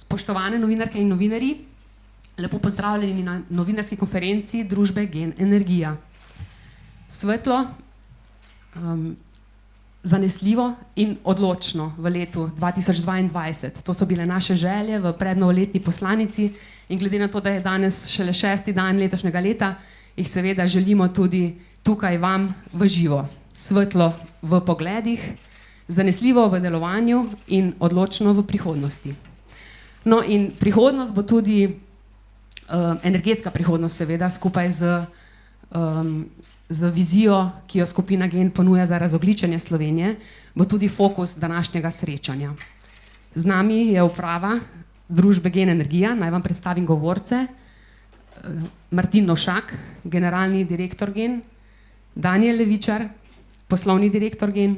Spoštovane novinarke in novinarji, lepo pozdravljeni na novinarski konferenci družbe Gen Energija. Svetlo, zanesljivo in odločno v letu 2022. To so bile naše želje v prednovoletni poslanici in glede na to, da je danes šele 6. dan letošnjega leta, jih seveda želimo tudi tukaj vam v živo. Svetlo v pogledih, zanesljivo v delovanju in odločno v prihodnosti. No in prihodnost bo tudi energetska prihodnost seveda skupaj z vizijo, ki jo skupina Gen ponuja za razogljičenje Slovenije, bo tudi fokus današnjega srečanja. Z nami je uprava družbe Gen Energija, naj vam predstavim govorce. Martin Novšak, generalni direktor Gen, Danijel Levičar, poslovni direktor Gen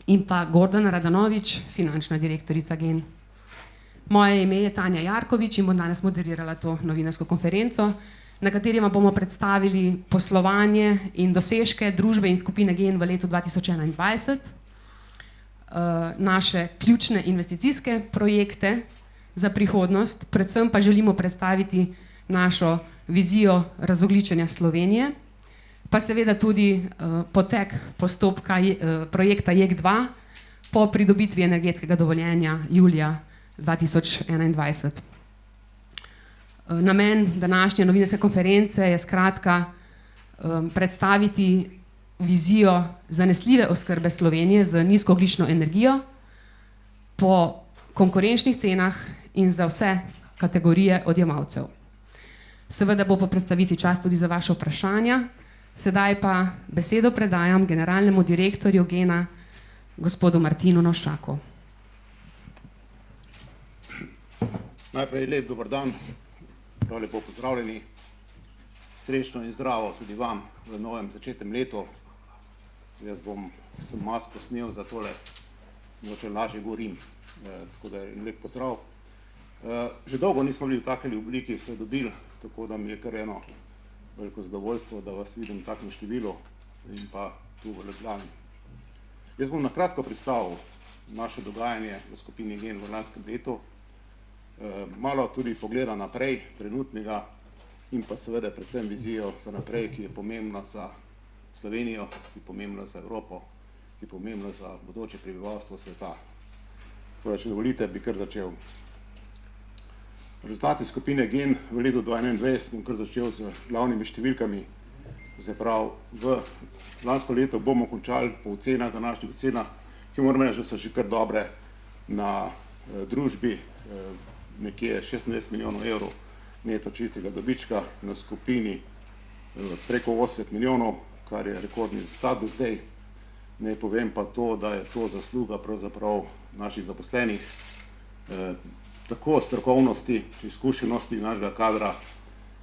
in pa Gordana Radanovič, finančna direktorica Gen. Moje ime je Tanja Jarkovič in bom danes moderirala to novinarsko konferenco, na kateri vam bomo predstavili poslovanje in dosežke družbe in skupine Gen v letu 2021, naše ključne investicijske projekte za prihodnost, predvsem pa želimo predstaviti našo vizijo razogljičenja Slovenije, pa seveda tudi potek postopka projekta JEK2 po pridobitvi energetskega dovoljenja julija 2021. Namen današnje novinarske konference je skratka predstaviti vizijo zanesljive oskrbe Slovenije z nizkoogljično energijo po konkurenčnih cenah in za vse kategorije odjemalcev. Seveda bo po predstavitvi čas tudi za vaše vprašanja. Sedaj pa besedo predajam generalnemu direktorju Gena, gospodu Martinu Novšaku. Najprej lep dober dan, prav lepo pozdravljeni, srečno in zdravo tudi vam v novem začetnem letu. Jaz sem masko snel za tole, mogoče lažje govorim, tako da je lep pozdrav. Že dolgo nismo bili v takeli obliki se dobili, tako da mi je kar eno veliko zadovoljstvo, da vas vidim v takem številu in pa tu v Ljubljani. Jaz bom na kratko predstavil naše dogajanje v skupini Gen v lanskem letu, malo tudi pogleda naprej, trenutnega in pa seveda predvsem vizijo za naprej, ki je pomembna za Slovenijo, ki je pomembna za Evropo, ki je pomembna za bodoče prebivalstvo sveta. Torej, če dovolite, bi kar začel. Rezultati skupine Gen v letu 2021 bom kar začel z glavnimi številkami. Se pravi, v lansko leto bomo končali po ocenah, današnjih ocenah, ki moram reči, da so že kar dobre na družbi, nekje 26 milijonov evrov neto čistega dobička, na skupini preko 80 milijonov, kar je rekordni rezultat do zdaj. Ne povem pa to, da je to zasluga pravzaprav naših zaposlenih, tako strokovnosti, izkušenosti našega kadra,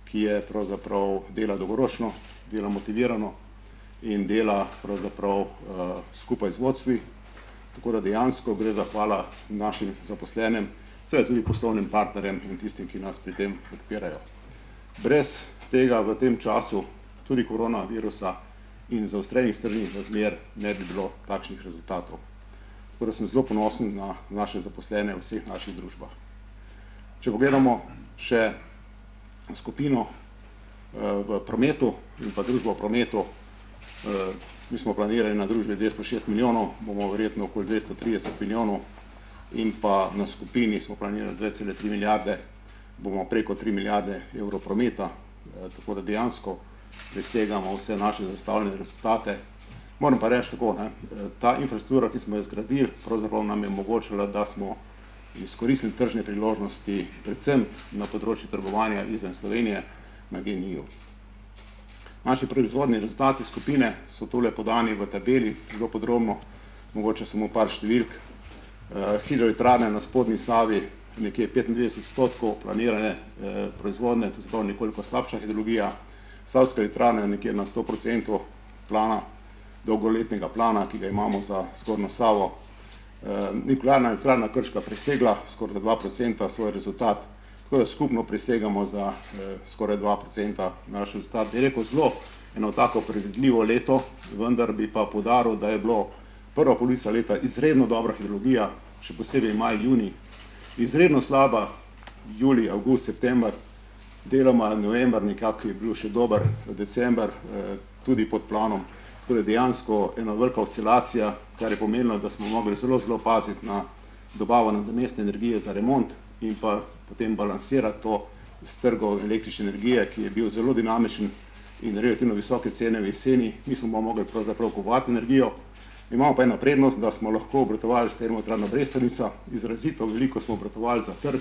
ki je pravzaprav dela dolgoročno, dela motivirano in dela pravzaprav skupaj z vodstvi, tako da dejansko gre za hvala našim zaposlenim, seveda tudi poslovnim partnerjem in tistim, ki nas pri tem podpirajo. Brez tega v tem času, tudi koronavirusa in zaostrenih tržnih razmer, ne bi bilo takšnih rezultatov. Tako da sem zelo ponosen na naše zaposlene v vseh naših družbah. Če pogledamo še skupino v prometu in pa družbo v prometu, mi smo planirali na družbi 206 milijonov, bomo verjetno okoli 230 milijonov, in pa na skupini smo planirali 2,3 milijarde, bomo preko 3 milijarde evrov prometa, tako da dejansko presegamo vse naše zastavljene rezultate. Moram pa reči tako, ta infrastruktura, ki smo jo zgradili, pravzaprav nam je omogočila, da smo izkoristili tržne priložnosti, predvsem na področju trgovanja izven Slovenije na GEN-I-ju. Naši proizvodni rezultati skupine so tole podani v tabeli, zelo podrobno, mogoče samo par številk. Hidroelektrarne na spodnji Savi, nekje 25% planirane proizvodne, to se pravi nekoliko slabša hidrologija. Savska elektrarna nekje na 100% plana, dolgoletnega plana, ki ga imamo za zgornjo Savo. Nuklearna elektrarna Krška presegla skoraj 2% svoj rezultat, tako da skupno presegamo za skoraj 2% naš rezultat. Je rekel zelo eno tako predvidljivo leto, vendar bi pa poudaril, da je bilo prva polovica leta izredno dobra hidrologija, še posebej maj, junij, izredno slaba julij, avgust, september, deloma november, nekako je bil še dober december, tudi pod planom. Tako da dejansko ena velika oscilacija, kar je pomenilo, da smo mogli zelo paziti na dobavo nadomestne energije za remont in pa potem balansirati to s trgom električne energije, ki je bil zelo dinamičen in relativno visoke cene v jeseni. Mi smo mogli pravzaprav kupovati energijo. Imamo pa eno prednost, da smo lahko obratovali s termoelektrarno Brestovica. Izrazito veliko smo obratovali za trg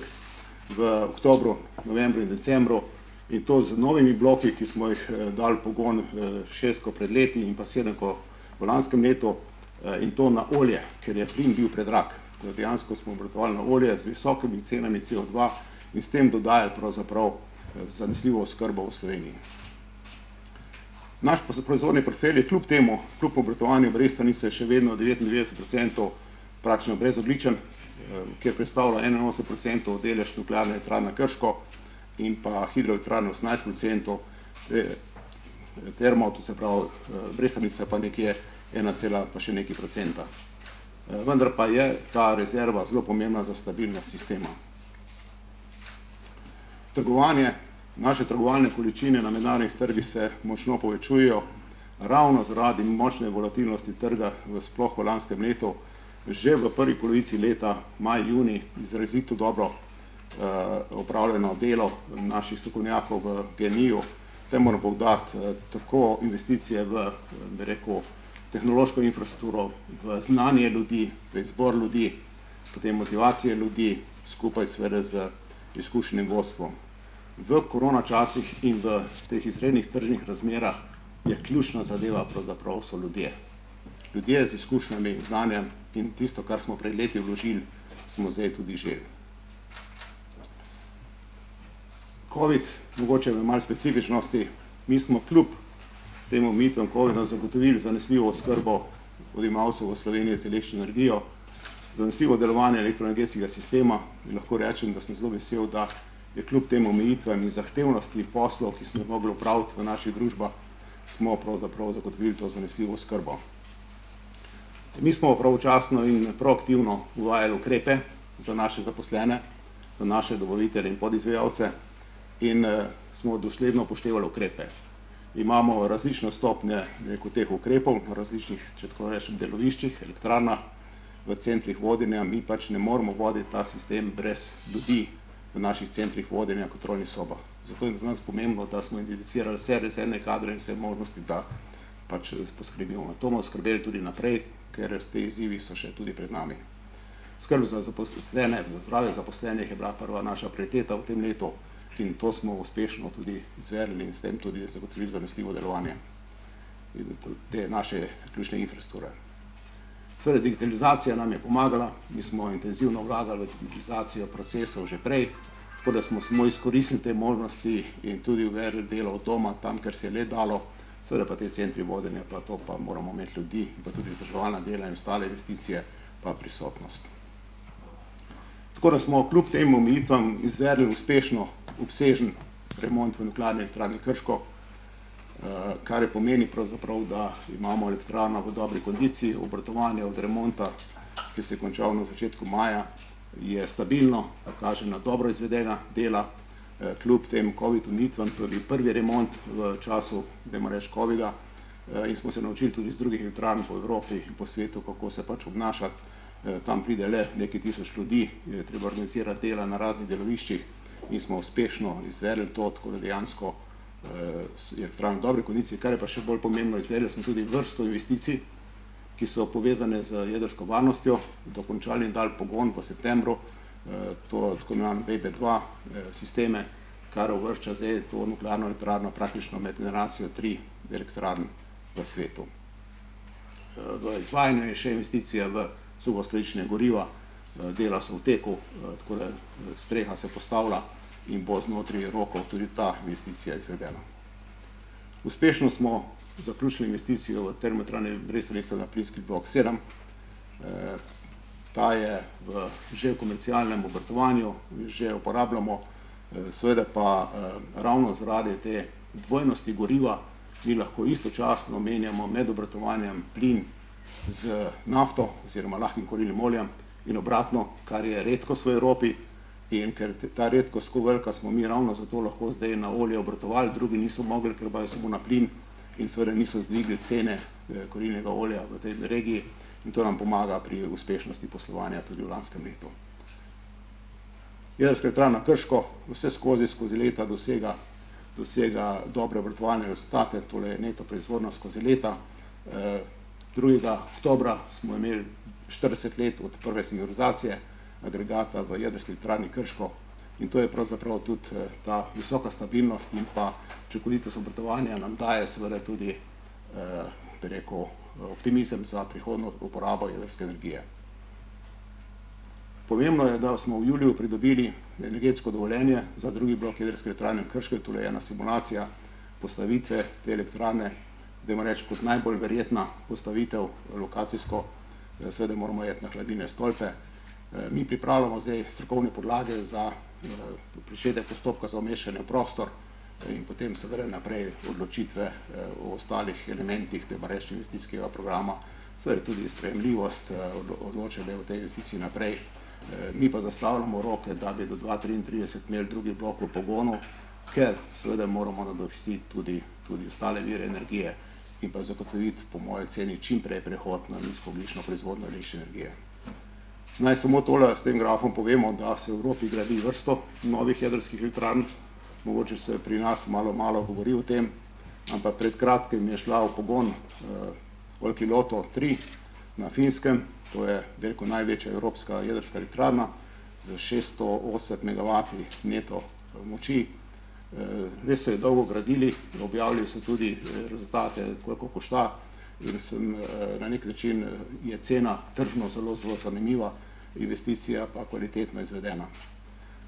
v oktobru, novembru in decembru, in to z novimi bloki, ki smo jih dali pogon 6 pred leti in pa 7 v lanskem letu, in to na olje, ker je plin bil predrag. Dejansko smo obratovali na olje z visokimi cenami CO2 in s tem dodajali pravzaprav zanesljivo oskrbo v Sloveniji. Naš proizvodni portfelj je kljub temu, kljub obratovanju Brestanice, še vedno 99% praktično brezogljičen, kjer predstavlja 81% delež nuklearne elektrarne Krško in pa hidroelektrarne 18%, termo, to se pravi Brestanica pa nekje 1, pa še nekaj procenta. Vendar pa je ta rezerva zelo pomembna za stabilnost sistema. Trgovanje, naše trgovalne količine na mednarodnih trgih se močno povečujejo, ravno zaradi močne volatilnosti trga sploh v lanskem letu. Že v prvi polovici leta, maj, junij, izrazito dobro opravljeno delo naših strokovnjakov v GEN-I-ju. Tukaj moram poudariti tako investicije v, bi rekel, tehnološko infrastrukturo, v znanje ljudi, v izbor ljudi, potem motivacije ljudi, skupaj seveda z izkušenim vodstvom. V korona časih in v teh izrednih tržnih razmerah je ključna zadeva pravzaprav so ljudje. Ljudje z izkušnjami in znanjem in tisto, kar smo pred leti vložili, smo zdaj tudi želi. COVID, mogoče v malo specifičnosti, mi smo kljub temu omejitvam COVID-a zagotovili zanesljivo oskrbo odjemalcev v Sloveniji z električno energijo, zanesljivo delovanje elektroenergetskega sistema in lahko rečem, da sem zelo vesel, da je kljub temu omejitvam in zahtevnosti poslov, ki smo jih mogli opraviti v naših družbah, smo pravzaprav zagotovili to zanesljivo oskrbo. Mi smo pravočasno in proaktivno uvajali ukrepe za naše zaposlene, za naše dobavitelje in podizvajalce in smo dosledno upoštevali ukrepe. Imamo različne stopnje teh ukrepov v različnih, če tako rečem, deloviščih, elektrarnah, v centrih vodenja. Mi pač ne moremo voditi ta sistem brez ljudi v naših centrih vodenja, kontrolnih sobah. Zato je za nas pomembno, da smo identificirali vse rezervne kadre in vse možnosti, da pač poskrbimo. To bomo skrbeli tudi naprej, ker te izzivi so še tudi pred nami. Skrb za zaposlene, za zdravje zaposlenih je bila prva naša prioriteta v tem letu in to smo uspešno tudi izvedli in s tem tudi zagotovili zanesljivo delovanje te naše ključne infrastrukture. Seveda digitalizacija nam je pomagala, mi smo intenzivno vlagali v digitalizacijo procesov že prej, tako da smo samo izkoristili te možnosti in tudi uvedli delo od doma, tam, ker se je le dalo, seveda pa te centri vodenja, pa to pa moramo imeti ljudi, pa tudi vzdrževalna dela in ostale investicije, pa prisotnost. Tako da smo kljub tem omejitvam izvedli uspešno obsežen remont v nuklearni elektrarni Krško, kar je pomeni pravzaprav, da imamo elektrarno v dobri kondiciji, obratovanje od remonta, ki se je končal na začetku maja, je stabilno, kaže na dobro izvedena dela, kljub tem COVID omejitvam, to je bil prvi remont v času, dajmo reči, COVID-a in smo se naučili tudi iz drugih elektrarn po Evropi in po svetu, kako se pač obnašati. Tam pride le nekaj tisoč ljudi, je treba organizirati dela na raznih deloviščih in smo uspešno izvedli to, tako da dejansko je elektrarna v dobri kondiciji. Kar je pa še bolj pomembno, izvedli smo tudi vrsto investicij, ki so povezane z jedrsko varnostjo, dokončali in dali pogon v septembru, to tako imenovane BB2 sisteme, kar uvršča zdaj to nuklearno elektrarno praktično med generacijo 3 elektrarn v svetu. V izvajanju je še investicija v suhoskladiščenje goriva, dela so v teku, tako da streha se postavlja in bo znotraj rokov tudi ta investicija izvedena. Uspešno smo zaključili investicijo v termoelektrarno Brestovica na plinski blok 7. Ta je že v komercialnem obratovanju, že uporabljamo, seveda pa ravno zaradi te dvojnosti goriva mi lahko istočasno menjamo med obratovanjem plin z nafto oziroma lahkim kurilnim oljem in obratno, kar je redkost v Evropi, In ker ta redkost tako velika, smo mi ravno zato lahko zdaj na olje obratovali, drugi niso mogli, ker bajo samo na plin in seveda niso zdvigli cene kurilnega olja v tej regiji in to nam pomaga pri uspešnosti poslovanja tudi v lanskem letu. Jedrska elektrarna Krško vse skozi leta dosega dobre obratovalne rezultate, tole je neto proizvodnja skozi leta. 2. oktobra smo imeli 40 let od prve signalizacije agregata v jedrski elektrarni Krško in to je pravzaprav tudi ta visoka stabilnost in pa učinkovitost obratovanja nam daje seveda tudi optimizem za prihodnjo uporabo jedrske energije. Pomembno je, da smo v juliju pridobili energetsko dovoljenje za drugi blok jedrske elektrarne Krško, tole je ena simulacija postavitve te elektrarne, dajmo reči kot najbolj verjetna postavitev lokacijsko, seveda moramo iti na hladilne stolpe. Mi pripravljamo zdaj strokovne podlage za pričetek postopka za umeščanje v prostor in potem seveda naprej odločitve o ostalih elementih investicijskega programa, seveda tudi sprejemljivost odločene v tej investiciji naprej. Mi pa zastavljamo roke, da bi do 2033 imeli drugi blok v pogonu, ker seveda moramo nadomestiti tudi ostale vire energije in pa zagotoviti po moje ceni čim prej prehod na nizkoogljično proizvodnjo električne energije. Naj samo tole s tem grafom povemo, da se v Evropi gradi vrsto novih jedrskih elektrarn, mogoče se pri nas malo govori o tem, ampak pred kratkim je šla v pogon Olkiluoto 3 na Finskem, to je veliko največja evropska jedrska elektrarna z 608 MW neto moči. Res so jo dolgo gradili, objavili so tudi rezultate, koliko košta in na nek način je cena tržno zelo zanimiva, investicija pa kvalitetno izvedena.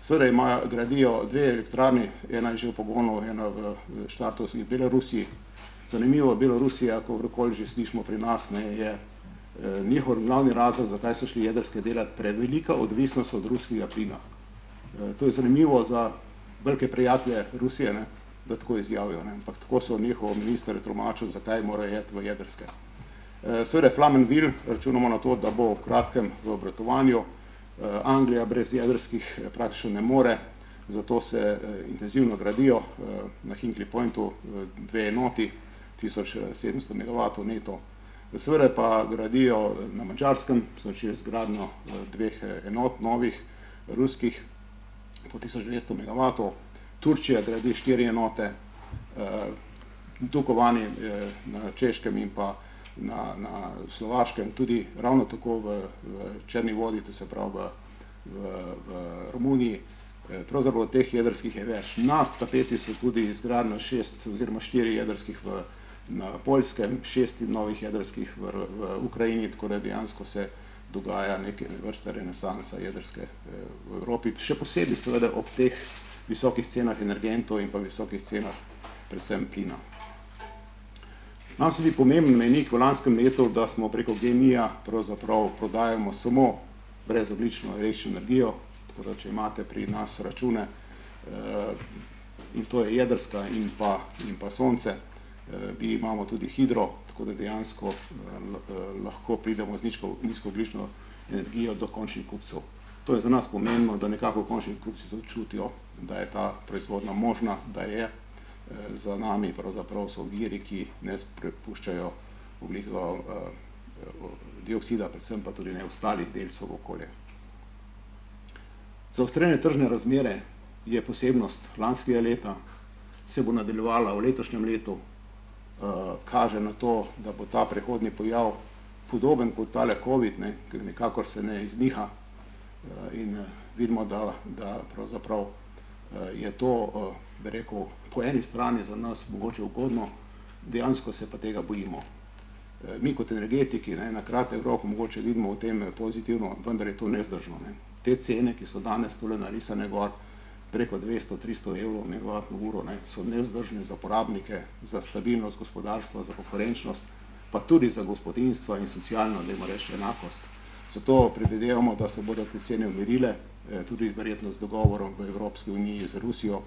Seveda gradijo dve elektrarni, ena je že v pogonu, ena v štartu v Belorusiji. Zanimivo, Belorusija, ko vrkoli že slišimo pri nas, je njihov glavni razlog, zakaj so šli jedrske delati, prevelika odvisnost od ruskega plina. To je zanimivo za velike prijatelje Rusije, da tako izjavijo, ampak tako so njihov minister tolmačil, zakaj morajo iti v jedrske. Seveda Flamanville, računamo na to, da bo v kratkem v obratovanju. Anglija brez jedrskih praktično ne more, zato se intenzivno gradijo na Hinkley Pointu dve enoti, 1700 MW neto. Seveda pa gradijo na Madžarskem, so začeli z gradnjo dveh enot novih, ruskih, po 1200 MW. Turčija gradi 4 enote, Dukovani na Češkem in pa na Slovaškem, tudi ravno tako v Črni vodi, to se pravi v Romuniji. Pravzaprav teh jedrskih je več. Na tapeti so tudi izgradnja 6 oziroma 4 jedrskih na Poljskem, 6 novih jedrskih v Ukrajini, tako da dejansko se dogaja neke vrste renesansa jedrske v Evropi, še posebej seveda ob teh visokih cenah energentov in pa visokih cenah predvsem plina. Nam se zdi pomemben mejnik v lanskem letu, da smo preko GEN-I-ja pravzaprav prodajamo samo brezogljično električno energijo, tako da če imate pri nas račune, in to je jedrska in pa sonce, mi imamo tudi hidro, tako da dejansko lahko pridemo z nizkoogljično energijo do končnih kupcev. To je za nas pomembno, da nekako končni kupci tudi čutijo, da je ta proizvodnja možna, da je za nami pravzaprav so viri, ki ne prepuščajo ogljikovega dioksida, predvsem pa tudi ne ostalih delcev v okolje. Zaostrene tržne razmere je posebnost lanskega leta, se bo nadaljevala v letošnjem letu, kaže na to, da bo ta prehodni pojav podoben kot tale COVID, ker nekakor se ne izniha in vidimo, da pravzaprav je to, bi rekel, po eni strani za nas mogoče ugodno, dejansko se pa tega bojimo. Mi kot energetiki na kratek rok mogoče vidimo v tem pozitivno, vendar je to nezdržno. Te cene, ki so danes tole narisane gor, preko 200-300 evrov megavatno uro, so nevzdržne za porabnike, za stabilnost gospodarstva, za konkurenčnost, pa tudi za gospodinjstva in socialno, dajmo reči, enakost. Zato predvidevamo, da se bodo te cene umirile, tudi verjetno z dogovorom v Evropski uniji z Rusijo.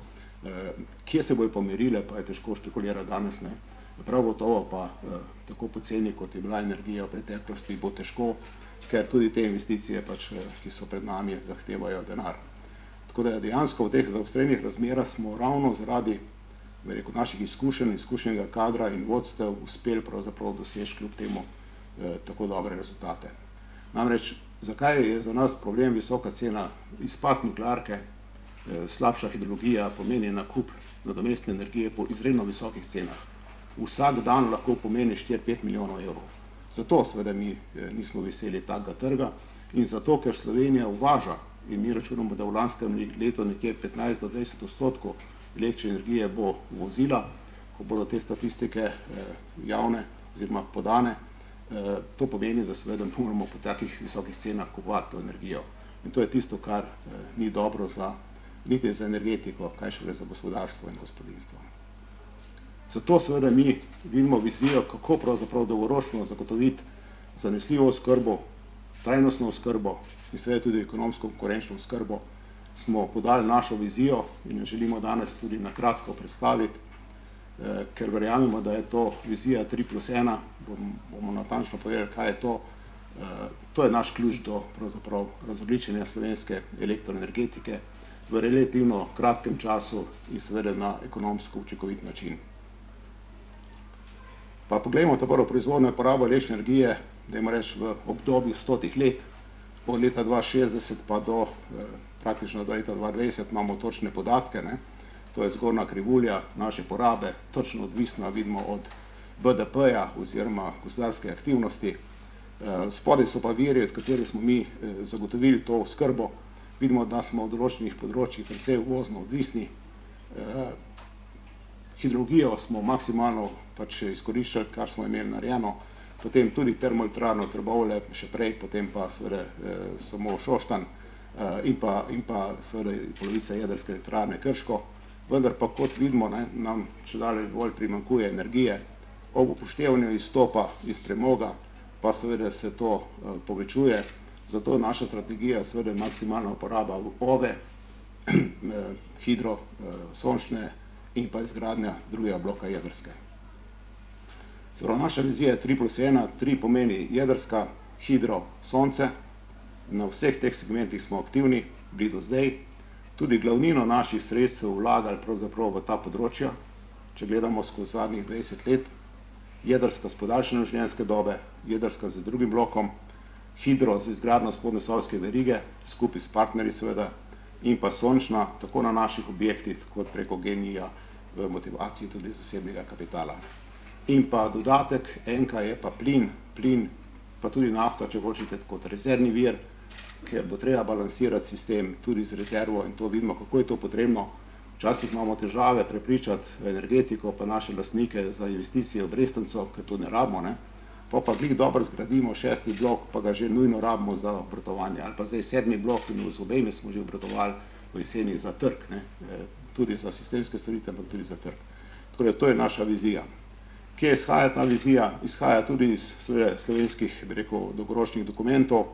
Kje se bojo pomirile, pa je težko špekulirati danes. Prav gotovo pa tako poceni, kot je bila energija v preteklosti, bo težko, ker tudi te investicije, ki so pred nami, zahtevajo denar. Tako da dejansko v teh zaostrenih razmerah smo ravno zaradi naših izkušenj, izkušenega kadra in vodstev uspeli pravzaprav doseči kljub temu tako dobre rezultate. Namreč, zakaj je za nas problem visoka cena? Izpad nuklearke, slabša hidrologija pomeni nakup nadomestne energije po izredno visokih cenah. Vsak dan lahko pomeni 4-5 milijonov evrov. Zato seveda mi nismo veseli takega trga in zato, ker Slovenija uvaža in mi računamo, da v lanskem letu nekje 15-20% električne energije bo uvozila, ko bodo te statistike javne oziroma podane, to pomeni, da seveda moramo po takih visokih cenah kupovati to energijo. In to je tisto, kar ni dobro niti za energetiko, kaj šele za gospodarstvo in gospodinjstvo. Zato seveda mi vidimo vizijo, kako pravzaprav dolgoročno zagotoviti zanesljivo oskrbo, trajnostno oskrbo in seveda tudi ekonomsko konkurenčno oskrbo. Smo podali našo vizijo in jo želimo danes tudi na kratko predstaviti, ker verjamemo, da je to vizija 3+1, bomo natančno povedali, kaj je to. To je naš ključ do pravzaprav razogljičenja slovenske elektroenergetike v relativno kratkem času in seveda na ekonomsko učinkovit način. Pa poglejmo to prvo proizvodno in porabo električne energije, dajmo reči v obdobju 100 let, od leta 2060 pa do praktično do leta 2020 imamo točne podatke, to je zgornja krivulja naše porabe, točno odvisna vidimo od BDP-ja oziroma gospodarske aktivnosti. Spodaj so pa viri, od katerih smo mi zagotovili to oskrbo. Vidimo, da smo v določenih področjih precej uvozno odvisni. Hidrologijo smo maksimalno izkoriščali, kar smo imeli narejeno, potem tudi termoelektrarno Trbovlje, še prej, potem pa seveda samo Šoštanj in pa seveda polovica jedrske elektrarne Krško, vendar pa kot vidimo, nam čedalje bolj primanjkuje energije, ob upoštevanju izstopa iz premoga pa seveda se to povečuje, zato naša strategija seveda maksimalna uporaba OVE, hidro, sončne in pa izgradnja drugega bloka jedrske. Naša vizija je 3+1, 3 pomeni jedrska, hidro, sonce, na vseh teh segmentih smo aktivni, bili do zdaj, tudi glavnino naših sredstev vlagali pravzaprav v ta področja, če gledamo skozi zadnjih 20 let, jedrska s podaljšanjem življenjske dobe, jedrska z drugim blokom, hidro z izgradnjo spodnjesavske verige, skupaj s partnerji seveda, in pa sončna, tako na naših objektih, kot preko GEN-I-ja v motivaciji tudi zasebnega kapitala. In pa dodatek, enka je pa plin, pa tudi nafta, če hočete, kot rezervni vir, ker bo treba balansirati sistem tudi z rezervo in to vidimo, kako je to potrebno. Včasih imamo težave prepričati energetiko pa naše lastnike za investicije v Brestanco, ker to ne rabimo, pa glih dobro zgradimo 6. blok, pa ga že nujno rabimo za obratovanje, ali pa zdaj 7. blok in z obejme smo že obratovali v jeseni za trg, tudi za sistemske storitve, ampak tudi za trg. Tako da to je naša vizija. Kje izhaja ta vizija? Izhaja tudi iz slovenskih, bi rekel, dolgoročnih dokumentov,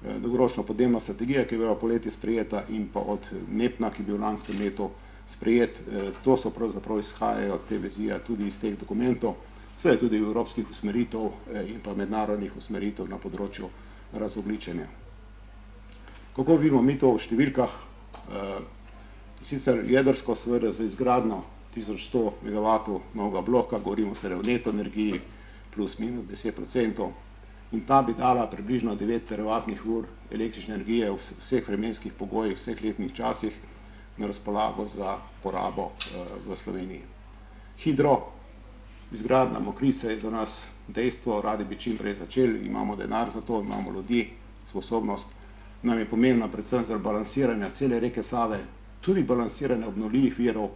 dolgoročna podnebna strategija, ki je bila poleti sprejeta, in pa od NEPN-a, ki je bil v lanskem letu sprejet. To so pravzaprav izhajajo te vizije tudi iz teh dokumentov, vse tudi evropskih usmeritev in pa mednarodnih usmeritev na področju razogljičenja. Kako vidimo mi to v številkah? Sicer jedrsko seveda za izgradnjo 1100 MW novega bloka, govorimo se o neto energiji plus minus 10%, in ta bi dala približno 9 TWh električne energije v vseh vremenskih pogojih, vseh letnih časih na razpolago za porabo v Sloveniji. Hidro, izgradnja Mokrice je za nas dejstvo, radi bi čim prej začeli, imamo denar za to, imamo ljudi, sposobnost. Nam je pomembna predvsem za balansiranje cele reke Save, tudi balansiranje obnovljivih virov,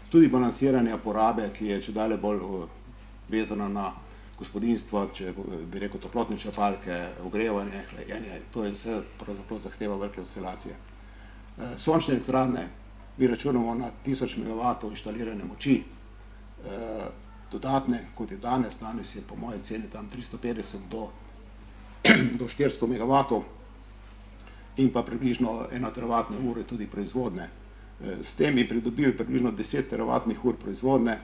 tudi balansiranje porabe, ki je čedalje bolj vezana na gospodinjstva, če bi rekel toplotne črpalke, ogrevanje, hlajenje, to je vse pravzaprav zahteva velike oscilacije. Sončne elektrarne, mi računamo na 1000 MW inštalirane moči, dodatne, kot je danes je po moje ceni tam 350 do 400 MW in pa približno 1 TWh tudi proizvodne. S tem bi pridobili približno 10 TWh proizvodne,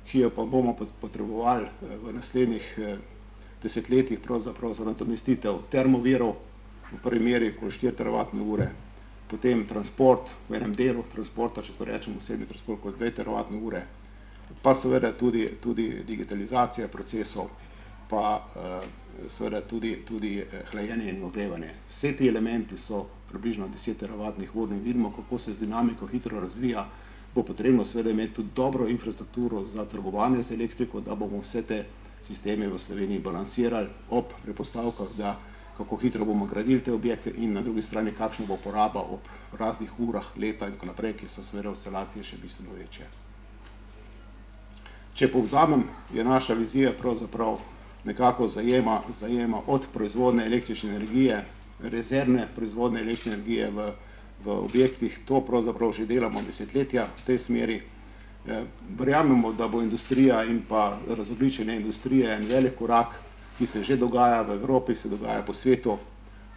ki jo pa bomo potrebovali v naslednjih desetletjih pravzaprav za nadomestitev termovirov, v prvi meri okoli 4 TWh, potem transport v enem delu transporta, če to rečemo osebni transport kot 2 teravatne ure, pa seveda tudi digitalizacija procesov, pa seveda tudi hlajenje in ogrevanje. Vse ti elementi so približno 10 teravatnih ur in vidimo, kako se z dinamiko hitro razvija, bo potrebno seveda imeti tudi dobro infrastrukturo za trgovanje z elektriko, da bomo vse te sisteme v Sloveniji balansirali ob prepostavkah, da kako hitro bomo gradili te objekte in na drugi strani kakšna bo poraba ob raznih urah leta in tako naprej, ki so seveda oscilacije še bistveno večje. Če povzamem, je naša vizija pravzaprav nekako zajema od proizvodne električne energije, rezervne proizvodne električne energije v objektih, to pravzaprav že delamo desetletja v tej smeri. Verjamemo, da bo industrija in pa razogljičenje industrije en velik korak, ki se že dogaja v Evropi, se dogaja po svetu,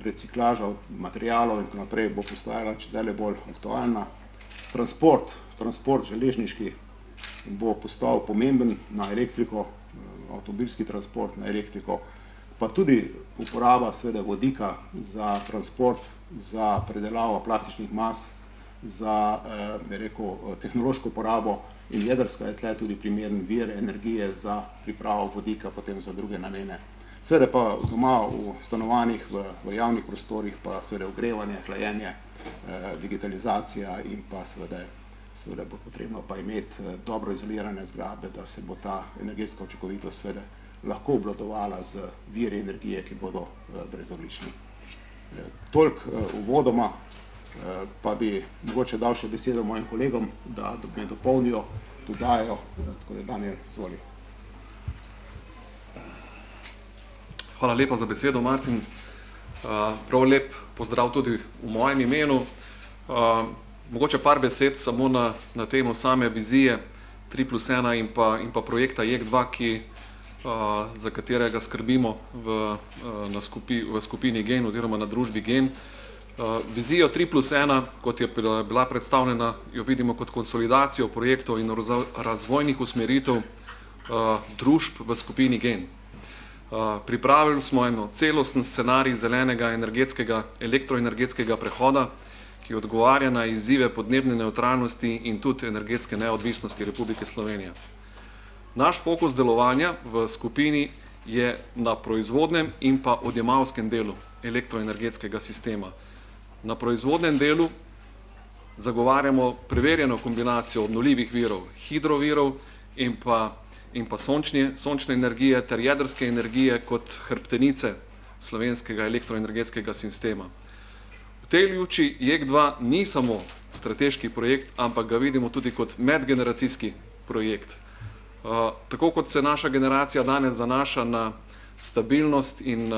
reciklaža materialov in tako naprej bo postajala čedalje bolj aktualna. Transport železniški bo postal pomemben na elektriko, avtomobilski transport na elektriko, pa tudi uporaba seveda vodika za transport, za predelavo plastičnih mas, za tehnološko porabo in jedrska je tle tudi primeren vir energije za pripravo vodika potem za druge namene. Seveda pa doma v stanovanjih, v javnih prostorih pa seveda ogrevanje, hlajenje, digitalizacija in pa seveda bo potrebno pa imeti dobro izolirane zgradbe, da se bo ta energetska učinkovitost seveda lahko obvladovala z viri energije, ki bodo brezogljični. Toliko uvodoma, pa bi mogoče dal še besedo mojim kolegom, da me dopolnijo, dodajo, tako da Daniel, izvoli. Hvala lepa za besedo, Martin. Prav lep pozdrav tudi v mojem imenu. Mogoče par besed samo na temo same vizije 3+1 in pa projekta JEK2, za katerega skrbimo v skupini GEN oziroma na družbi GEN. Vizijo 3+1, kot je bila predstavljena, jo vidimo kot konsolidacijo projektov in razvojnih usmeritev družb v skupini GEN. Pripravili smo eno celosten scenarij zelenega elektroenergetskega prehoda, ki odgovarja na izzive podnebne nevtralnosti in tudi energetske neodvisnosti Republike Slovenije. Naš fokus delovanja v skupini je na proizvodnem in pa odjemalskem delu elektroenergetskega sistema. Na proizvodnem delu zagovarjamo preverjeno kombinacijo obnovljivih virov, hidrovirov in pa sončne energije ter jedrske energije kot hrbtenice slovenskega elektroenergetskega sistema. V tej luči JEK2 ni samo strateški projekt, ampak ga vidimo tudi kot medgeneracijski projekt. Tako kot se naša generacija danes zanaša na stabilnost in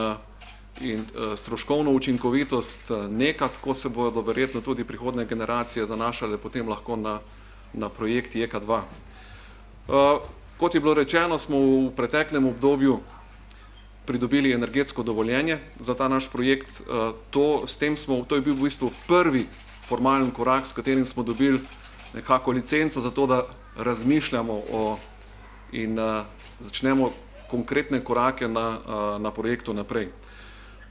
stroškovno učinkovitost NEK-a, tako se bodo verjetno tudi prihodne generacije zanašale potem lahko na projekt JEK2. Kot je bilo rečeno, smo v preteklem obdobju pridobili energetsko dovoljenje za ta naš projekt. To je bil v bistvu prvi formalen korak, s katerim smo dobili nekako licenco za to, da razmišljamo in začnemo konkretne korake na projektu naprej.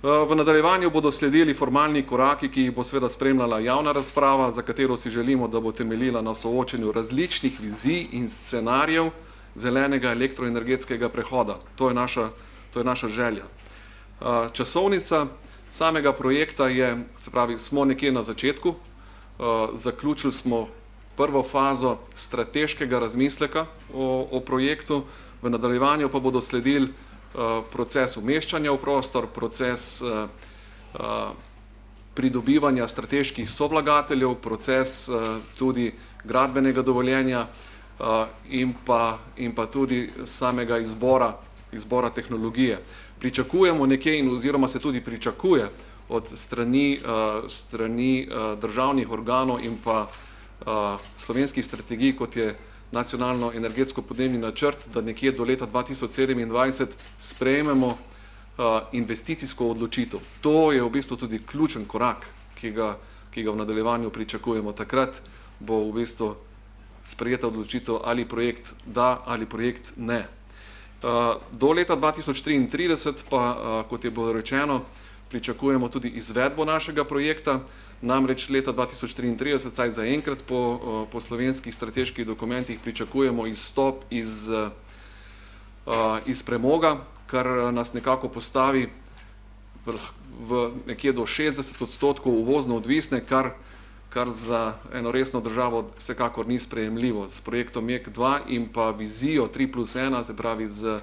V nadaljevanju bodo sledili formalni koraki, ki jih bo seveda spremljala javna razprava, za katero si želimo, da bo temeljila na soočenju različnih vizij in scenarijev zelenega elektroenergetskega prehoda. To je naša želja. Časovnica samega projekta je, se pravi, smo nekje na začetku, zaključili smo prvo fazo strateškega razmisleka o projektu, v nadaljevanju pa bodo sledili proces umeščanja v prostor, proces pridobivanja strateških sovlagateljev, proces tudi gradbenega dovoljenja in pa tudi samega izbora tehnologije. Pričakujemo nekje oziroma se tudi pričakuje od strani državnih organov in pa slovenskih strategij, kot je nacionalno energetsko podnebni načrt, da nekje do leta 2027 sprejmemo investicijsko odločitev. To je v bistvu tudi ključen korak, ki ga v nadaljevanju pričakujemo. Takrat bo v bistvu sprejeta odločitev, ali projekt da ali projekt ne. Do leta 2033 pa, kot je bilo rečeno, pričakujemo tudi izvedbo našega projekta. namreč leta 2033, saj zaenkrat po slovenskih strateških dokumentih pričakujemo izstop iz premoga, kar nas nekako postavi v nekje do 60% uvozno odvisne, kar za eno resno državo vsekakor ni sprejemljivo. S projektom JEK2 in pa vizijo 3+1, se pravi z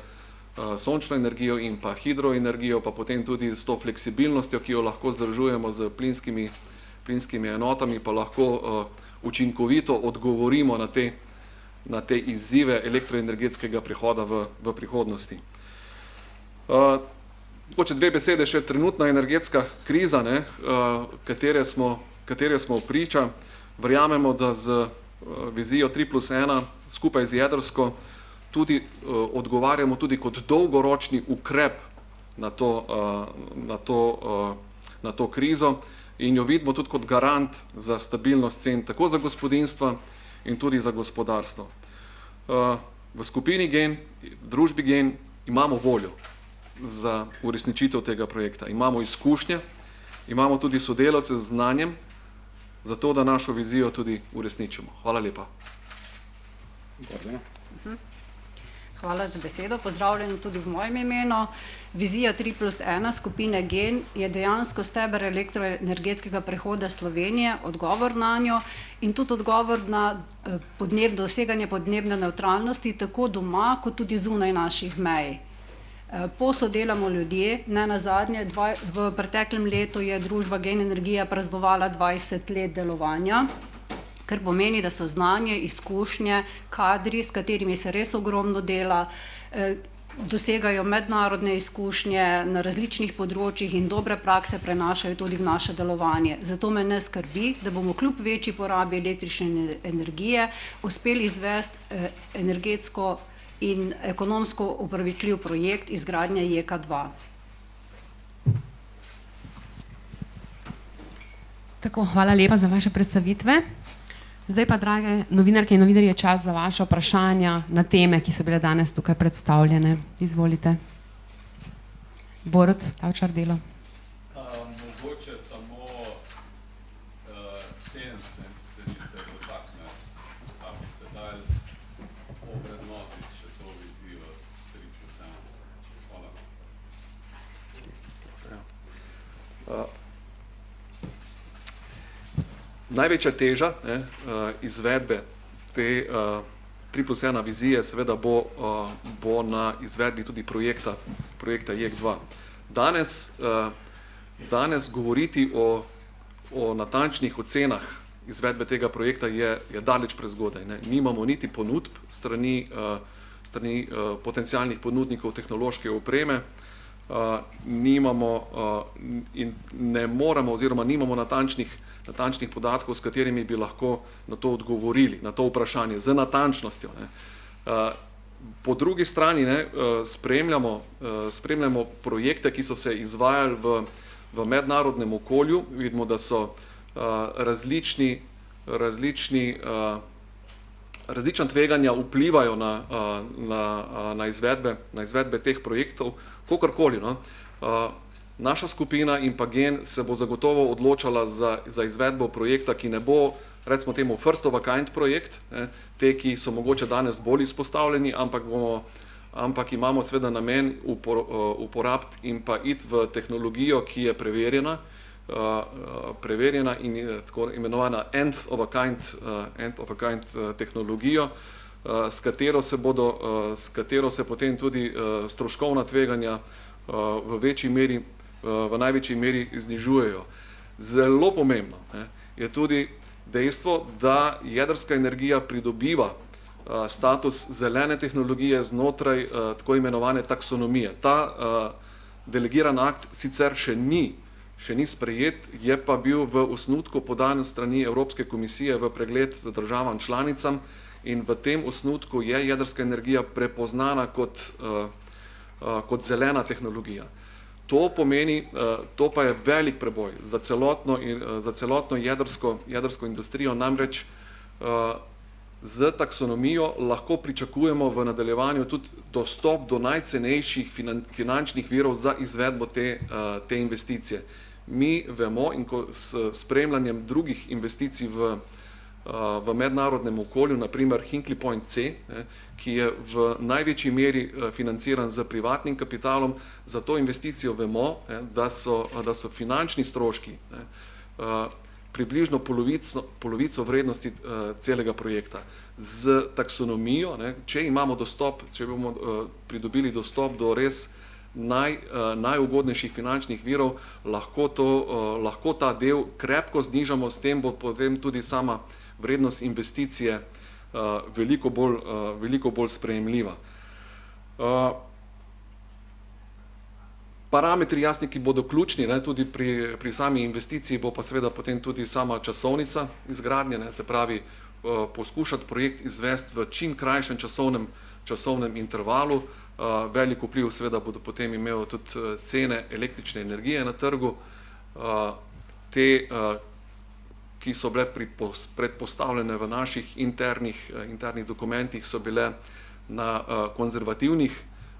sončno energijo in pa hidroenergijo, pa potem tudi s to fleksibilnostjo, ki jo lahko združujemo z plinskimi enotami, pa lahko učinkovito odgovorimo na te izzive elektroenergetskega prehoda v prihodnosti. Mogoče dve besede še trenutna energetska kriza, katere smo priča. Verjamemo, da z vizijo 3+1 skupaj z jedrsko tudi odgovarjamo tudi kot dolgoročni ukrep na to krizo in jo vidimo tudi kot garant za stabilnost cen, tako za gospodinjstva in tudi za gospodarstvo. V skupini GEN, v družbi GEN imamo voljo za uresničitev tega projekta. Imamo izkušnje, imamo tudi sodelavce z znanjem, zato da našo vizijo tudi uresničimo. Hvala lepa. Hvala za besedo. Pozdravljeni tudi v mojem imenu. Vizija 3+1 skupine GEN je dejansko steber elektroenergetskega prehoda Slovenije, odgovor nanjo in tudi odgovor na doseganje podnebne nevtralnosti tako doma, kot tudi zunaj naših mej. Posel delamo ljudje, ne nazadnje, v preteklem letu je družba GEN Energija praznovala 20 let delovanja, kar pomeni, da so znanje, izkušnje, kadri, s katerimi se res ogromno dela, dosegajo mednarodne izkušnje na različnih področjih in dobre prakse prenašajo tudi v naše delovanje. Zato me ne skrbi, da bomo kljub večji porabi električne energije uspeli izvesti energetsko in ekonomsko upravičljiv projekt izgradnje JEK2. Tako, hvala lepa za vaše predstavitve. Zdaj pa, drage novinarke in novinarji, je čas za vaše vprašanja na teme, ki so bile danes tukaj predstavljene. Izvolite. Borut Tavčar, Delo. Mogoče samo cen se niste dotakne, pa bi se dali ovrednotiti še to vizijo 3+1. Hvala. Največja teža izvedbe te 3+1 vizije seveda bo na izvedbi tudi projekta JEK2. Danes govoriti o natančnih ocenah izvedbe tega projekta je daleč prezgodaj. Nimamo niti ponudb strani potencialnih ponudnikov tehnološke opreme, ne moremo oziroma nimamo natančnih podatkov, s katerimi bi lahko na to odgovorili, na to vprašanje, z natančnostjo. Po drugi strani spremljamo projekte, ki so se izvajali v mednarodnem okolju. Vidimo, da so različna tveganja vplivajo na izvedbe teh projektov, kakorkoli. Naša skupina in pa GEN se bo zagotovo odločala za izvedbo projekta, ki ne bo, recimo temu, first of a kind projekt, te, ki so mogoče danes bolj izpostavljeni, ampak imamo seveda namen uporabiti in pa iti v tehnologijo, ki je preverjena in tako imenovana end of a kind tehnologijo, s katero se potem tudi stroškovna tveganja v največji meri znižujejo. Zelo pomembno je tudi dejstvo, da jedrska energija pridobiva status zelene tehnologije znotraj tako imenovane taksonomije. Ta delegiran akt sicer še ni sprejet, je pa bil v osnutku podan strani Evropske komisije v pregled državam članicam in v tem osnutku je jedrska energija prepoznana kot zelena tehnologija. To pomeni, to pa je velik preboj za celotno jedrsko industrijo, namreč z taksonomijo lahko pričakujemo v nadaljevanju tudi dostop do najcenejših finančnih virov za izvedbo te investicije. Mi vemo in s spremljanjem drugih investicij v mednarodnem okolju, naprimer Hinkley Point C, ki je v največji meri financiran z privatnim kapitalom, za to investicijo vemo, da so finančni stroški približno polovico vrednosti celega projekta. Z taksonomijo, če imamo dostop, če bomo pridobili dostop do res najugodnejših finančnih virov, lahko ta del krepko znižamo, s tem bo potem tudi sama vrednost investicije veliko bolj sprejemljiva. Parametri jasni, ki bodo ključni, tudi pri sami investiciji, bo pa seveda potem tudi sama časovnica izgradnje, se pravi poskušati projekt izvesti v čim krajšem časovnem intervalu. Velik vpliv seveda bodo potem imeli tudi cene električne energije na trgu. Te, ki so bile predpostavljene v naših internih dokumentih, so bile na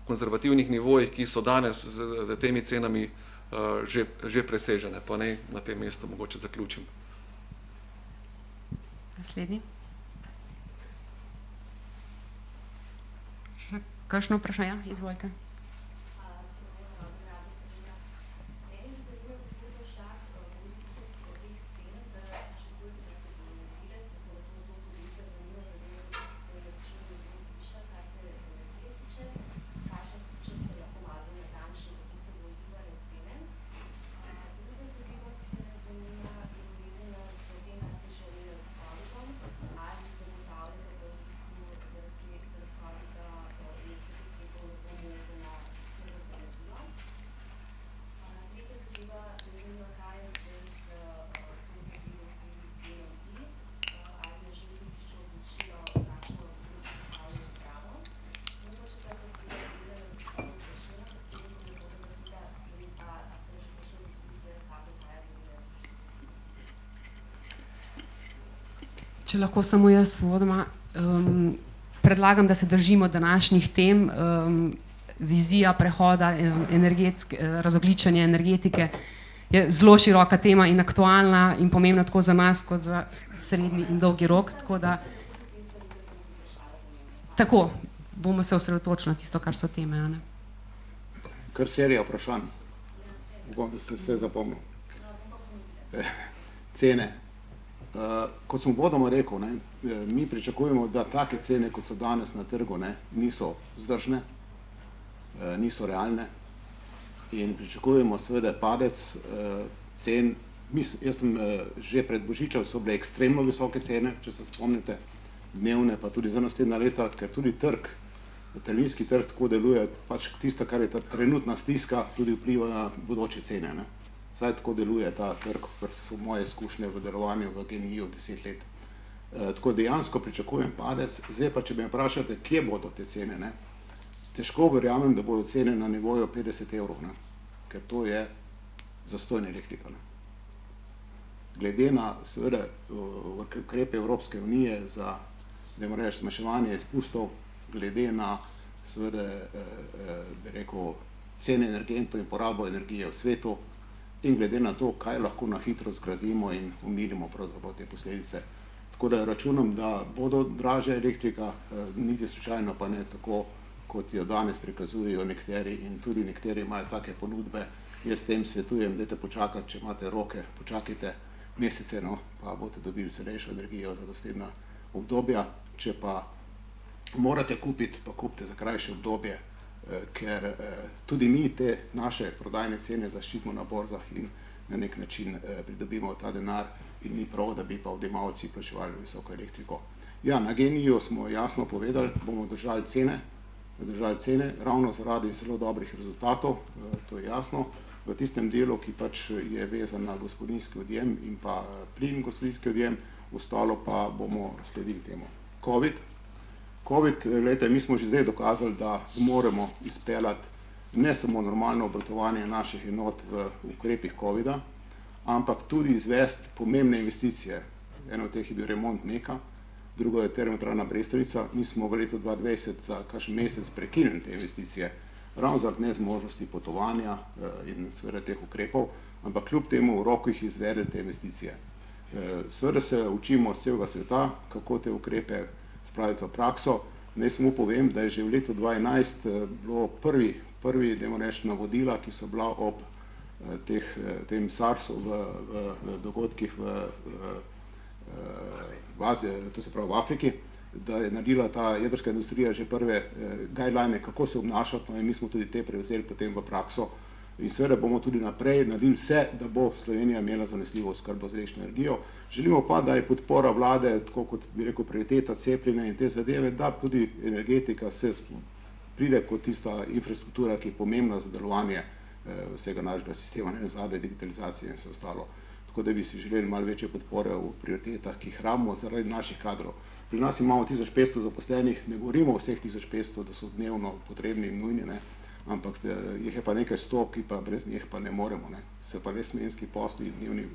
konzervativnih nivojih, ki so danes z temi cenami že presežene. Pa naj na tem mestu mogoče zaključim. Naslednji. Še kakšno vprašanje? Izvolite. Če lahko samo jaz vodoma, predlagam, da se držimo današnjih tem. Vizija prehoda, razogljičenje energetike je zelo široka tema in aktualna in pomembna tako za nas, kot za srednji in dolgi rok. Tako, bomo se osredotočili na tisto, kar so teme. Kar serija vprašanj. Bom, da se vse zapomnil. Cene. Kot sem uvodoma rekel, mi pričakujemo, da take cene, kot so danes na trgu, niso vzdržne, niso realne in pričakujemo seveda padec cen. Jaz sem že pred Božičem, so bile ekstremno visoke cene, če se spomnite, dnevne, pa tudi za naslednja leta, ker tudi trg, terminski trg tako deluje, pač tisto, kar je ta trenutna stiska, tudi vpliva na bodoče cene. Saj tako deluje ta trg, ker so moje izkušnje v delovanju v GEN-I-ju 10 let. Tako dejansko pričakujem padec. Zdaj pa, če me vprašate, kje bodo te cene, težko verjamem, da bodo cene na nivoju 50 evrov, ker to je zastojna elektrika. Glede na seveda ukrepe Evropske unije za zmanjševanje izpustov, glede na seveda, bi rekel, cene energentov in porabo energije v svetu, in glede na to, kaj lahko na hitro zgradimo in umilimo pravzaprav te posledice. Tako da računam, da bodo dražja elektrika, niti slučajno pa ne tako, kot jo danes prikazujejo nekateri in tudi nekateri imajo take ponudbe. Jaz tem svetujem, dajte počakati, če imate roke, počakajte mesece, pa boste dobili cenejšo energijo za naslednja obdobja. Če pa morate kupiti, pa kupite za krajše obdobje, ker tudi mi te naše prodajne cene zaščitimo na borzah in na nek način pridobimo ta denar in ni prav, da bi pa odjemalci plačevali visoko elektriko. Ja, na GEN-I-ju smo jasno povedali, bomo držali cene, ravno zaradi zelo dobrih rezultatov, to je jasno, v tistem delu, ki pač je vezan na gospodinjski odjem in pa plin gospodinjski odjem, ostalo pa bomo sledili temu. COVID, gledajte, mi smo že zdaj dokazali, da zmoremo izpeljati ne samo normalno obratovanje naših enot v ukrepih COVID-a, ampak tudi izvesti pomembne investicije. Eno od teh je bil remont NEK-a, drugo je termoelektrarna Brestovica. Mi smo v letu 2020 za kakšen mesec prekinili te investicije, ravno zaradi nezmožnosti potovanja in seveda teh ukrepov, ampak kljub temu v roku jih izvedli te investicije. Seveda se učimo z celega sveta, kako te ukrepe spraviti v prakso. Naj samo povem, da je že v letu 2011 bilo prvi navodila, ki so bila ob tem SARS-u v dogodkih v Aziji, to se pravi v Afriki, da je naredila ta jedrska industrija že prve guideline, kako se obnašati, no in mi smo tudi te prevzeli potem v prakso. In seveda bomo tudi naprej naredili vse, da bo Slovenija imela zanesljivo oskrbo z električno energijo. Želimo pa, da je podpora vlade, tako kot bi rekel, prioriteta cepljenja in te zadeve, da tudi energetika se pride kot tista infrastruktura, ki je pomembna za delovanje vsega našega sistema, ne nazadnje digitalizacije in vse ostalo. Tako da bi si želeli malo večje podpore v prioritetah, ki jih rabimo zaradi naših kadrov. Pri nas imamo 1500 zaposlenih, ne govorimo o vseh 1500, da so dnevno potrebni in nujni, ne, ampak jih je pa nekaj 100, ki pa brez njih pa ne moremo, ne. Se pa res smenski posli, dnevni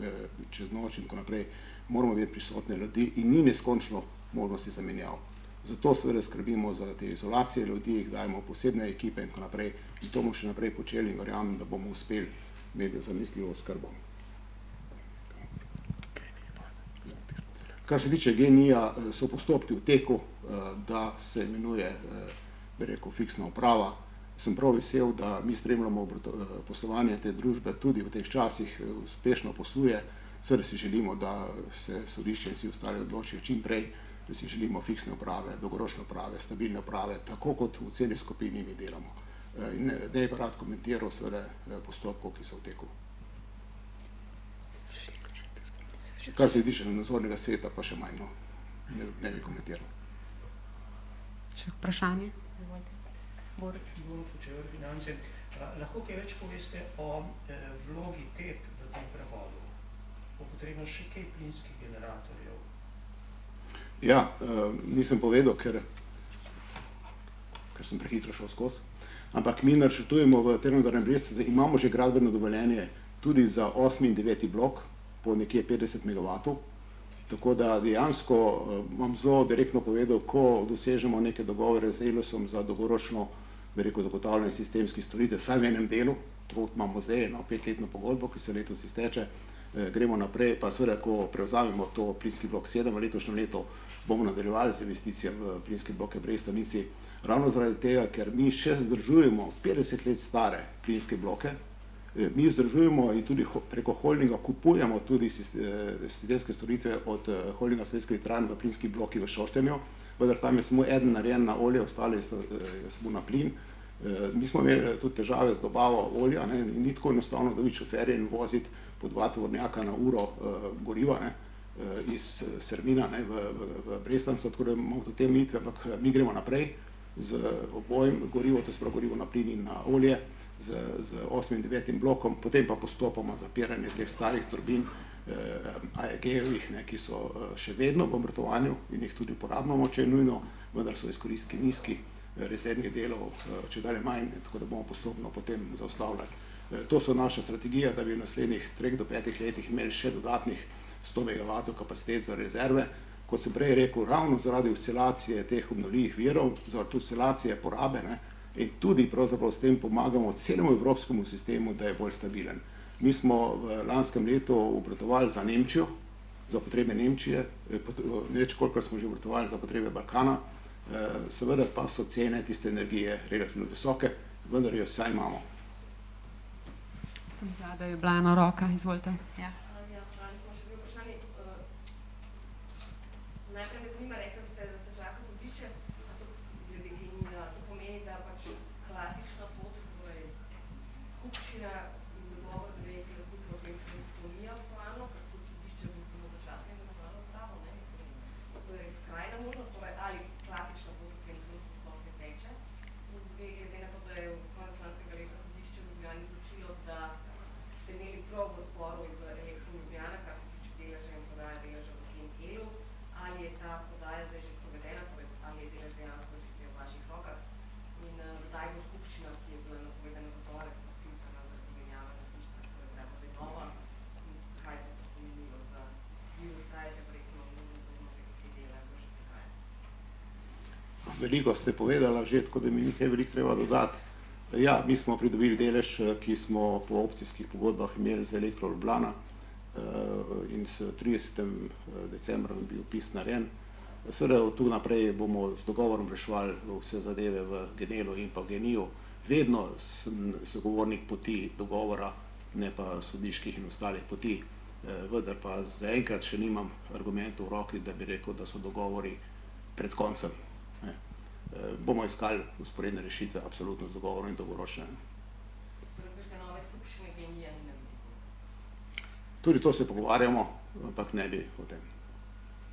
čez noč in tako naprej, moramo biti prisotne ljudi in ni neskončno možnosti zamenjav. Zato seveda skrbimo za te izolacije ljudi, jih dajemo posebne ekipe in tako naprej. Zato bomo še naprej počeli in verjamem, da bomo uspeli imeti zanesljivo oskrbo. Kar se tiče GEN-I-ja, so postopki v teku, da se imenuje, bi rekel, fiksna uprava. Sem prav vesel, da mi spremljamo poslovanje te družbe tudi v teh časih, uspešno posluje. Seveda si želimo, da se sodišče in vsi ostali odločijo čim prej, da si želimo fiksne uprave, dolgoročne uprave, stabilne uprave, tako kot v celi skupini mi delamo. In ne bi rad komentiral seveda postopkov, ki so v teku. Kar se tiče nadzornega sveta, pa še manj, no, ne bi komentiral. Še vprašanje? Lahko kaj več poveste o vlogi TEP v tem prehodu? Bo potrebno še kaj plinskih generatorjev? Ja, nisem povedal, ker sem prehitro šel skozi, ampak mi načrtujemo v Termoelektrarni Brežice, imamo že gradbeno dovoljenje tudi za 8. in 9. blok, po nekje 50 MW, tako da dejansko vam zelo direktno povedal, ko dosežemo neke dogovore z ELOS-om za dolgoročno, bi rekel, zagotavljanje sistemskih storitev, vsaj v enem delu, tako imamo zdaj eno 5-letno pogodbo, ki se letos izteče, gremo naprej, pa seveda, ko prevzamemo to plinski blok 7 v letošnjem letu, bomo nadaljevali z investicijami v plinski bloke v Brežicah, ravno zaradi tega, ker mi še vzdržujemo 50 let stare plinske bloke, mi vzdržujemo in tudi preko holdinga kupujemo tudi sistemske storitve od holdinga Slovenskih elektrarn v plinskih blokih v Šoštanju, vendar tam je samo eden narejen na olje, ostali je samo na plin. Mi smo imeli tudi težave z dobavo olja, ne, in ni tako enostavno dobiti šoferje in voziti po 2 tovornjaka na uro goriva, ne, iz Sermina, ne, v Brestanco, tako da imamo tudi te omejitve, ampak mi gremo naprej z obojem gorivo, to se pravi gorivo na plin in na olje, z 8. in 9. blokom, potem pa postopoma zapiranje teh starih turbin AEG-ovih, ki so še vedno v obratovanju in jih tudi uporabljamo, če je nujno, vendar so izkoristki nizki, rezervnih delov, če dalje manj, tako da bomo postopno potem zaustavljali. To so naša strategija, da bi v naslednjih 3 do 5 letih imeli še dodatnih 100 MW kapacitet za rezerve. Kot sem prej rekel, ravno zaradi oscilacije teh obnovljivih virov, zaradi oscilacije porabe, ne, in tudi pravzaprav s tem pomagamo celemu evropskemu sistemu, da je bolj stabilen. Mi smo v lanskem letu obratovali za Nemčijo, za potrebe Nemčije, več kolikor smo že obratovali za potrebe Balkana, seveda pa so cene tiste energije relativno visoke, vendar jo vsaj imamo. Zadaj je bila ena roka, izvolite. Ja. Najprej me zanima, rekli ste, da se čaka sodišče, glede GEN-I-ja, to pomeni, da pač klasična pot, torej skupščina in dogovor dveh lastnikov v tem trenutku ni aktualno, ker tudi sodišče bo samo začasno imenovalo pravo, ne? To je res skrajna možnost, torej ali klasična pot v tem trenutku sploh ne teče. In dve, glede na to, da je v konec lanskega leta sodišče v Ljubljani odločilo, da ste imeli prav v sporu z Elektro Ljubljana, kar se tiče deleža in prodaje deleža v GEN-I-ju, ali je ta prodaja zdaj že provedena, torej ali je delež dejansko že v vaših rokah in kdaj bo skupščina, ki je bila napovedana za torek, pa sklicana za menjavo lastništva, torej kdaj bo zdaj nova in kaj bo to pomenilo za vi ostajate preko možnosti, ki dela, to še prihaja. Veliko ste povedala že, tako da mi ni kaj veliko treba dodati. Ja, mi smo pridobili delež, ki smo po opcijskih pogodbah imeli za Elektro Ljubljana in s 30. decembrom je bil vpis narejen. Seveda od tu naprej bomo z dogovorom reševali vse zadeve v Genelu in pa v Geniju. Vedno sem sogovornik poti dogovora, ne pa sodiških in ostalih poti, vendar pa zaenkrat še nimam argumentov v roki, da bi rekel, da so dogovori pred koncem. Bomo iskali usporedne rešitve, absolutno z dogovorom in dolgoročne. Kakšne nove skupščine Genija ni naredila? Tudi to se pogovarjamo, ampak ne bi o tem.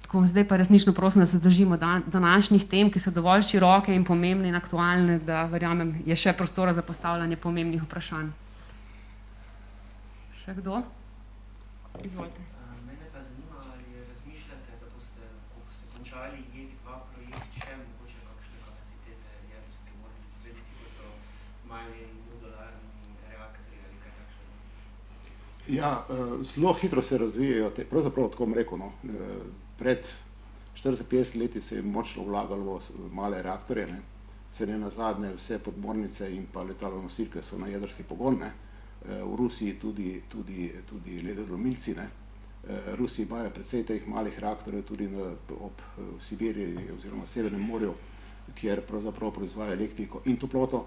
Tako, zdaj pa resnično prosim, da se držimo današnjih tem, ki so dovolj široke in pomembne in aktualne, da verjamem, je še prostora za postavljanje pomembnih vprašanj. Še kdo? Izvolite. Mene pa zanima, ali razmišljate, da boste, ko boste končali JEK2 projekt, še mogoče kakšne kapacitete jedrske možnosti zgraditi, kot so mali modularni reaktorji ali kaj takšnega? Ja, zelo hitro se razvijajo, pravzaprav tako bom rekel, no, pred 40-50 leti se je močno vlagalo v male reaktorje, se ne nazadnje vse podmornice in pa letalonosilke so na jedrski pogon, v Rusiji tudi ledolomilci, Rusi imajo precej teh malih reaktorjev tudi ob Sibiriji oziroma Severnem morju, kjer pravzaprav proizvaja elektriko in toploto,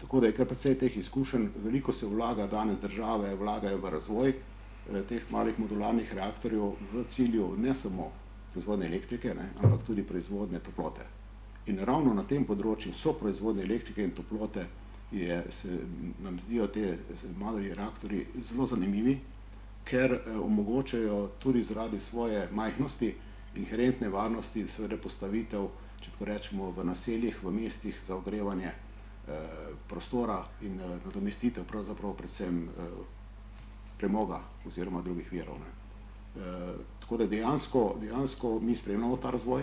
tako da je kar precej teh izkušenj. Veliko se vlaga, danes države vlagajo v razvoj teh malih modularnih reaktorjev v cilju ne samo proizvodne elektrike, ampak tudi proizvodne toplote. In ravno na tem področju so proizvodne elektrike in toplote se nam zdijo te mali reaktorji zelo zanimivi, ker omogočajo tudi zaradi svoje majhnosti, inherentne varnosti, seveda postavitev, če tako rečemo, v naseljih, v mestih za ogrevanje prostora in nadomestitev pravzaprav predvsem premoga oziroma drugih virov. Tako da dejansko mi spremljamo ta razvoj,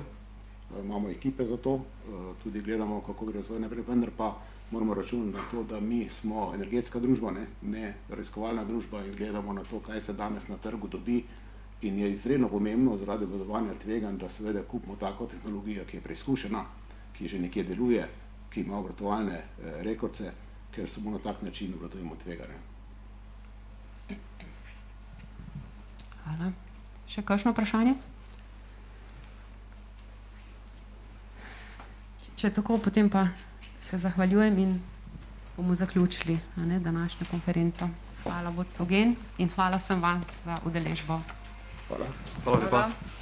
imamo ekipe za to, tudi gledamo, kako gre razvoj naprej, vendar pa moramo računati na to, da mi smo energetska družba, ne raziskovalna družba in gledamo na to, kaj se danes na trgu dobi in je izredno pomembno zaradi obvladovanja tveganj, da seveda kupimo tako tehnologijo, ki je preizkušena, ki že nekje deluje, ki ima obratovalne rekordce, ker samo na tak način obvladujemo tveganja. Hvala. Še kakšno vprašanje? Če tako, potem pa se zahvaljujem in bomo zaključili današnjo konferenco. Hvala vodstvu GEN in hvala vsem vam za udeležbo. Hvala. Hvala lepa.